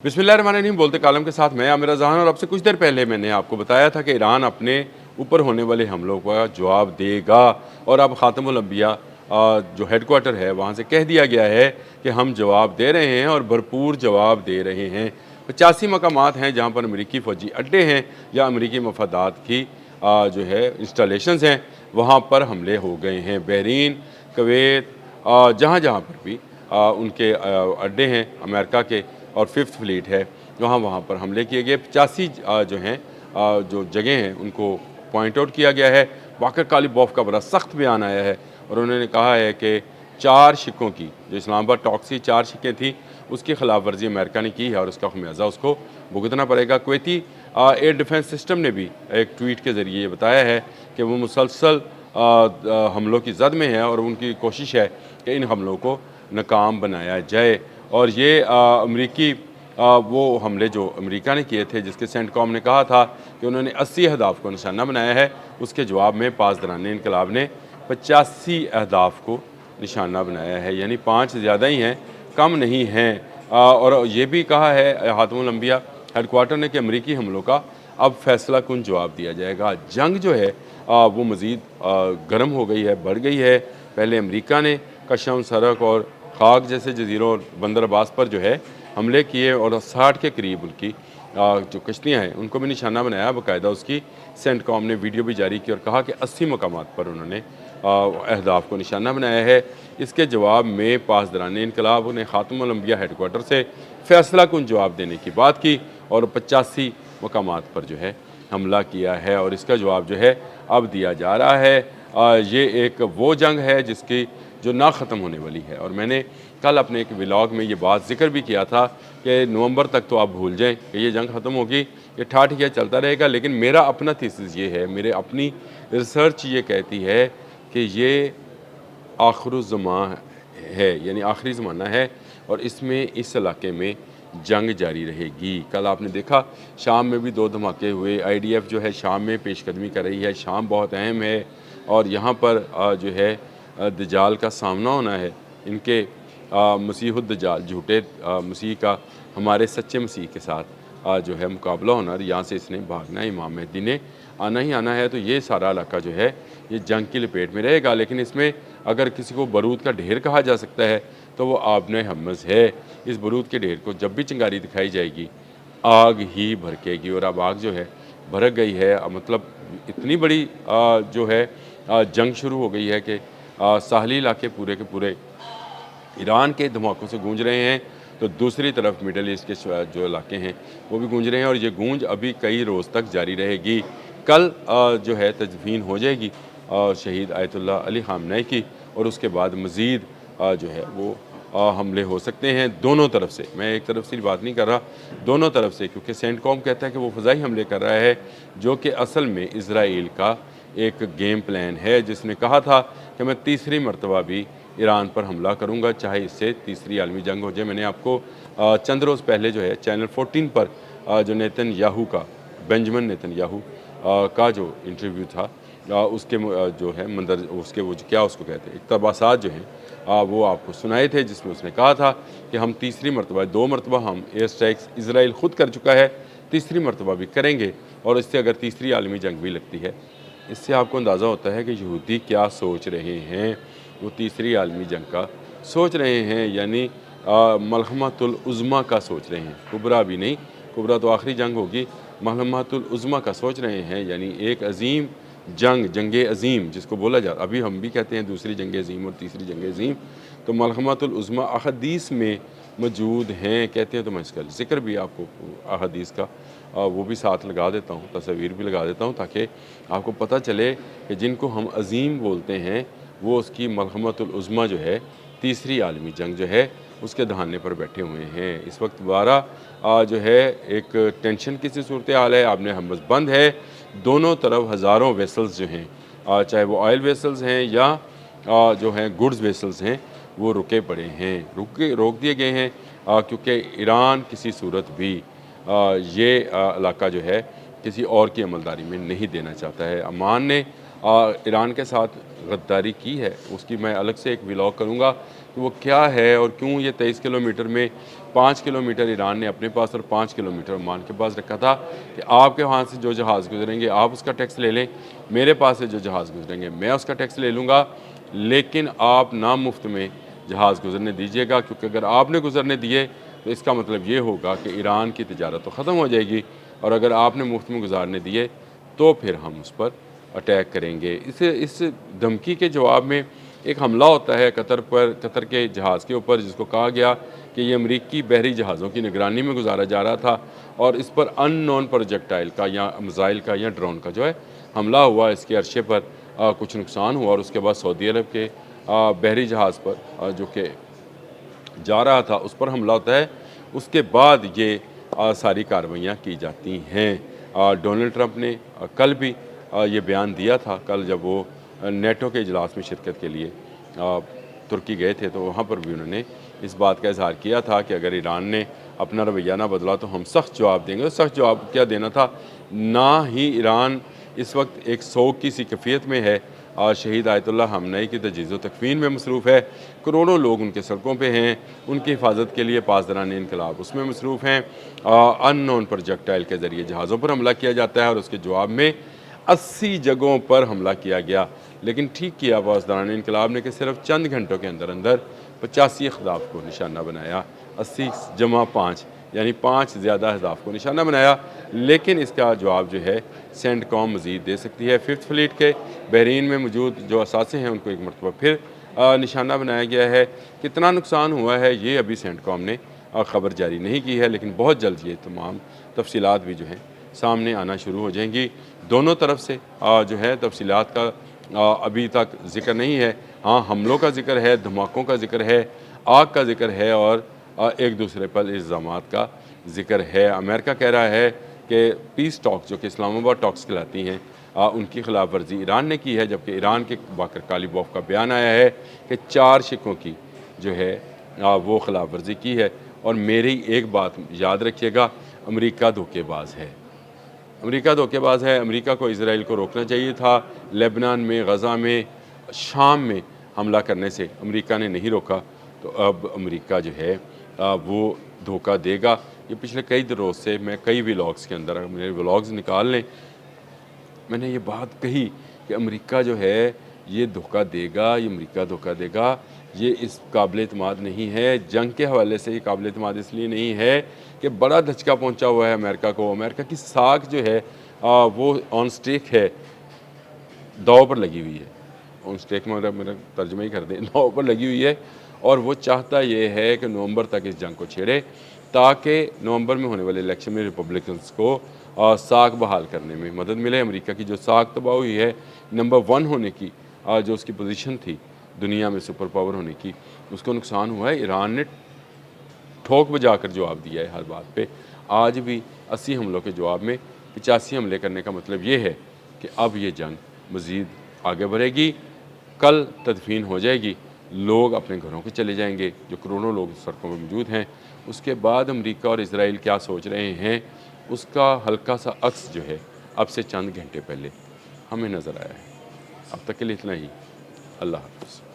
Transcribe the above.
बिस्मिल्लाहिर्रहमानिर्रहीम। बोलते कालम के साथ मैं आमिर जहान। और अब से कुछ देर पहले मैंने आपको बताया था कि ईरान अपने ऊपर होने वाले हमलों का जवाब देगा। और अब ख़ातमुल अंबिया जो हेडक्वार्टर है वहाँ से कह दिया गया है कि हम जवाब दे रहे हैं और भरपूर जवाब दे रहे हैं। 85 मकामात हैं जहाँ पर अमरीकी फ़ौजी अड्डे हैं या अमरीकी मफादात की जो है इंस्टॉलेशंस हैं, वहाँ पर हमले हो गए हैं। बहरीन, कुवैत, जहाँ जहाँ पर भी उनके अड्डे हैं अमेरिका के और फिफ्थ फ्लीट है, वहाँ वहाँ पर हमले किए गए। 85 जो हैं जो जगह हैं उनको पॉइंट आउट किया गया है। वाक़र कालिबॉफ का बड़ा सख्त बयान आया है और उन्होंने कहा है कि 4 शिकों की जो इस्लामाबाद टॉक्सी 4 शिकें थी उसकी खिलाफ वर्जी अमेरिका ने की है और उसका खमियाजा उसको भुगतना पड़ेगा। कुवैती एयर डिफेंस सिस्टम ने भी एक ट्वीट के ज़रिए ये बताया है कि वो मुसलसल हमलों की जद में है और उनकी कोशिश है कि इन हमलों को नाकाम बनाया जाए। और ये अमरीकी वो हमले जो अमेरिका ने किए थे, जिसके सेंटकॉम ने कहा था कि उन्होंने 80 अहदाफ को निशाना बनाया है, उसके जवाब में पासदारान इनकलाब ने 85 अहदाफ को निशाना बनाया है, यानी 5 ज़्यादा ही हैं, कम नहीं हैं। और ये भी कहा है ख़ातमुल अंबिया हेडक्वार्टर ने कि अमरीकी हमलों का अब फैसला कुन जवाब दिया जाएगा। जंग जो है वो मज़ीद गर्म हो गई है, बढ़ गई है। पहले अमरीका ने कशम, सरक और खाक जैसे जजीरों और बंदर अब्बास पर जो है हमले किए और 60 के करीब उनकी जो कश्तियाँ हैं उनको भी निशाना बनाया। बाकायदा उसकी सेंटकॉम ने वीडियो भी जारी की और कहा कि 80 मकामात पर उन्होंने अहदाफ को निशाना बनाया है। इसके जवाब में पासदारान इनकलाब ने ख़ातमुल अंबिया हेडक्वार्टर से फैसला कुन जवाब देने की बात की और 85 मकामात पर जो है हमला किया है और इसका जवाब जो है अब दिया जा रहा है। ये एक वो जंग है जिसकी जो ना ख़त्म होने वाली है। और मैंने कल अपने एक व्लॉग में ये बात ज़िक्र भी किया था कि नवंबर तक तो आप भूल जाएं कि ये जंग ख़त्म होगी, ये ठाठिया चलता रहेगा। लेकिन मेरा अपना थीसिस ये है, मेरे अपनी रिसर्च ये कहती है कि ये आखिरुज़्ज़मां है, यानी आखिरी ज़माना है और इसमें इस इलाके में जंग जारी रहेगी। कल आपने देखा शाम में भी 2 धमाके हुए। IDF जो है शाम में पेशकदमी कर रही है। शाम बहुत अहम है और यहाँ पर जो है दज्जाल का सामना होना है। इनके मसीहुद्दज्जाल झूठे मसीह का हमारे सच्चे मसीह के साथ जो है मुकाबला होना है। यहाँ से इसने भागना है, इमाम मेहदी ने आना ही आना है। तो ये सारा इलाका जो है ये जंग की लपेट में रहेगा। लेकिन इसमें अगर किसी को बारूद का ढेर कहा जा सकता है तो वो आबने हमज़ है। इस बारूद के ढेर को जब भी चिंगारी दिखाई जाएगी आग ही भड़केगी और अब आग जो है भड़क गई है। मतलब इतनी बड़ी जो है जंग शुरू हो गई है कि साहली इलाके पूरे के पूरे ईरान के धमाकों से गूंज रहे हैं, तो दूसरी तरफ मिडल ईस्ट के जो इलाके हैं वो भी गूंज रहे हैं और ये गूंज अभी कई रोज़ तक जारी रहेगी। कल जो है तदफीन हो जाएगी शहीद आयतुल्लाह अली ख़ामनेई की और उसके बाद मज़ीद जो है वो हमले हो सकते हैं दोनों तरफ से। मैं एक तरफ से बात नहीं कर रहा, दोनों तरफ से, क्योंकि सेंटकॉम कहता है कि वो फ़ज़ाई हमले कर रहा है, जो कि असल में इज़राइल का एक गेम प्लान है, जिसने कहा था कि मैं तीसरी मरतबा भी ईरान पर हमला करूंगा, चाहे इससे तीसरी आलमी जंग हो जाए। मैंने आपको चंद रोज़ पहले जो है चैनल 14 पर जो नेतन्याहू का, बेंजामिन नेतन्याहू का जो इंटरव्यू था उसके जो है मंदर उसके वो क्या उसको कहते हैं इक़्तिबासात जो हैं वो आपको सुनाए थे, जिसमें उसने कहा था कि हम तीसरी मरतबा, 2 मरतबा हम एयर स्ट्राइक्स इसराइल ख़ुद कर चुका है, तीसरी मरतबा भी करेंगे और इससे अगर तीसरी आलमी जंग भी लगती है, इससे आपको अंदाज़ा होता है कि यहूदी क्या सोच रहे हैं। वो तीसरी आलमी जंग का सोच रहे हैं, यानी मलहमतुल उज़्मा का सोच रहे हैं, कुबरा भी नहीं, कुबरा तो आखिरी जंग होगी, मलहमतुल उज़्मा का सोच रहे हैं, यानी एक अज़ीम जंग, जंग अज़ीम जिसको बोला जाता, अभी हम भी कहते हैं दूसरी जंग अज़ीम और तीसरी जंग अज़ीम, तो मलहमतुल उज़्मा अहदीस में मौजूद हैं कहते हैं। तो मैं इसका ज़िक्र भी आपको अहदीस का वो भी साथ लगा देता हूँ, तस्वीर भी लगा देता हूँ, ताकि आपको पता चले कि जिनको हम अज़ीम बोलते हैं वो उसकी मलहमतुल उज़्मा जो है तीसरी आलमी जंग जो है उसके दहाने पर बैठे हुए हैं। इस वक्त दोबारा जो है एक टेंशन की सी सूरत हाल है, आपने हमस बंद है, दोनों तरफ हज़ारों वेसल्स जो हैं, चाहे वो ऑयल वेसल्स हैं या जो हैं गुड्स वेसल्स हैं, वो रुके पड़े हैं, रोक दिए गए हैं, क्योंकि ईरान किसी सूरत भी ये इलाका जो है किसी और की अमलदारी में नहीं देना चाहता है। अमान ने ईरान के साथ गद्दारी की है, उसकी मैं अलग से एक व्लॉग करूँगा कि वो क्या है और क्यों ये 23 किलोमीटर में 5 किलोमीटर ईरान ने अपने पास और 5 किलोमीटर ओमान के पास रखा था कि आपके वहाँ से जो जहाज़ गुजरेंगे आप उसका टैक्स ले लें, मेरे पास से जो जहाज़ गुजरेंगे मैं उसका टैक्स ले लूँगा, लेकिन आप ना मुफ्त में जहाज़ गुजरने दीजिएगा, क्योंकि अगर आपने गुजरने दिए तो इसका मतलब ये होगा कि ईरान की तिजारत तो ख़त्म हो जाएगी, और अगर आपने मुफ्त में गुजारने दिए तो फिर हम उस पर अटैक करेंगे। इस धमकी के जवाब में एक हमला होता है कतर पर, कतर के जहाज़ के ऊपर, जिसको कहा गया कि ये अमरीकी बहरी जहाज़ों की निगरानी में गुजारा जा रहा था, और इस पर अननोन प्रोजेक्टाइल का या मिसाइल का या ड्रोन का जो है हमला हुआ। इसके अरशे पर कुछ नुकसान हुआ, और उसके बाद सऊदी अरब के बहरी जहाज़ पर जो कि जा रहा था उस पर हमला होता है। उसके बाद ये सारी कार्रवाइयाँ की जाती हैं। डोनाल्ड ट्रंप ने कल भी ये बयान दिया था, कल जब वो नेटो के इजलास में शिरकत के लिए तुर्की गए थे, तो वहाँ पर भी उन्होंने इस बात का इजहार किया था कि अगर ईरान ने अपना रवैया ना बदला तो हम सख्त जवाब देंगे। सख्त जवाब क्या देना था, ना ही ईरान इस वक्त एक शौक की सी कैफियत में है, शहीद आयतुल्लाह हमनई की तजीज़ व तकफ़ीन में मसरूफ़ है, करोड़ों लोग उनके सड़कों पे हैं, उनकी हिफाजत के लिए पासदारान इनकलाब उसमें मसरूफ़ हैं। अननोन प्रोजेक्टाइल के ज़रिए जहाज़ों पर हमला किया जाता है, और उसके जवाब में 80 जगहों पर हमला किया गया। लेकिन ठीक किया पासदारान इनकलाब ने कि सिर्फ चंद घंटों के अंदर अंदर 85 अहदाफ को निशाना बनाया। 80 जमा 5 यानी 5 ज़्यादा अहदाफ को निशाना बनाया। लेकिन इसका जवाब जो है सेंटकॉम मज़ीद दे सकती है। 5th फ्लीट के बहरीन में मौजूद जो असासे हैं उनको एक मरतबा फिर निशाना बनाया गया है। कितना नुकसान हुआ है ये अभी सेंटकॉम ने ख़बर जारी नहीं की है, लेकिन बहुत जल्द ये तमाम तफसीलात भी जो हैं सामने आना शुरू हो जाएंगी। दोनों तरफ से जो है तफसीलात का अभी तक ज़िक्र नहीं है। हाँ, हमलों का ज़िक्र है, धमाकों का ज़िक्र है, आग का ज़िक्र है, और एक दूसरे पर इल्ज़ामात का ज़िक्र है। अमेरिका कह रहा है कि पीस टॉक्स जो कि इस्लामाबाद टॉक्स कहलाती हैं, उनकी खिलाफ वर्जी ईरान ने की है, जबकि ईरान के बाकर कालीबॉफ का बयान आया है कि 4 शिकों की जो है वो खिलाफ वर्जी की है। और मेरी एक बात याद रखिएगा, अमेरिका धोखेबाज है, अमेरिका धोखेबाज है। अमेरिका को इजराइल को रोकना चाहिए था। लेबनान में, गज़ा में, शाम में हमला करने से अमेरिका ने नहीं रोका, तो अब अमेरिका जो है वो धोखा देगा। ये पिछले कई दिनों से मैं कई व्लॉग्स के अंदर, मेरे व्लॉग्स निकाल लें, मैंने ये बात कही कि अमेरिका जो है ये धोखा देगा, ये अमेरिका धोखा देगा, ये इस काबिल एतमाद नहीं है। जंग के हवाले से ये काबिल एतमाद इसलिए नहीं है कि बड़ा धचका पहुंचा हुआ है अमेरिका को। अमेरिका की साख जो है वो ऑन स्टेक है, दाव पर लगी हुई है। ऑन स्टेक में मेरा तर्जुमा ही कर दें, दाव पर लगी हुई है, और वो चाहता ये है कि नवंबर तक इस जंग को छेड़े, ताकि नवंबर में होने वाले इलेक्शन में रिपब्लिकन्स को साख बहाल करने में मदद मिले। अमेरिका की जो साख तबाह हुई है, नंबर 1 होने की जो उसकी पोजीशन थी दुनिया में सुपर पावर होने की, उसको नुकसान हुआ है। ईरान ने ठोक बजाकर जवाब दिया है हर बात पे। आज भी 80 हमलों के जवाब में 85 हमले करने का मतलब ये है कि अब ये जंग मज़ीद आगे बढ़ेगी, कल तदफीन हो जाएगी, लोग अपने घरों के चले जाएंगे, जो करोड़ों लोग सड़कों पर मौजूद हैं। उसके बाद अमेरिका और इजराइल क्या सोच रहे हैं, उसका हल्का सा अक्स जो है अब से चंद घंटे पहले हमें नज़र आया है। अब तक के लिए इतना ही। अल्लाह हाफ़िज़।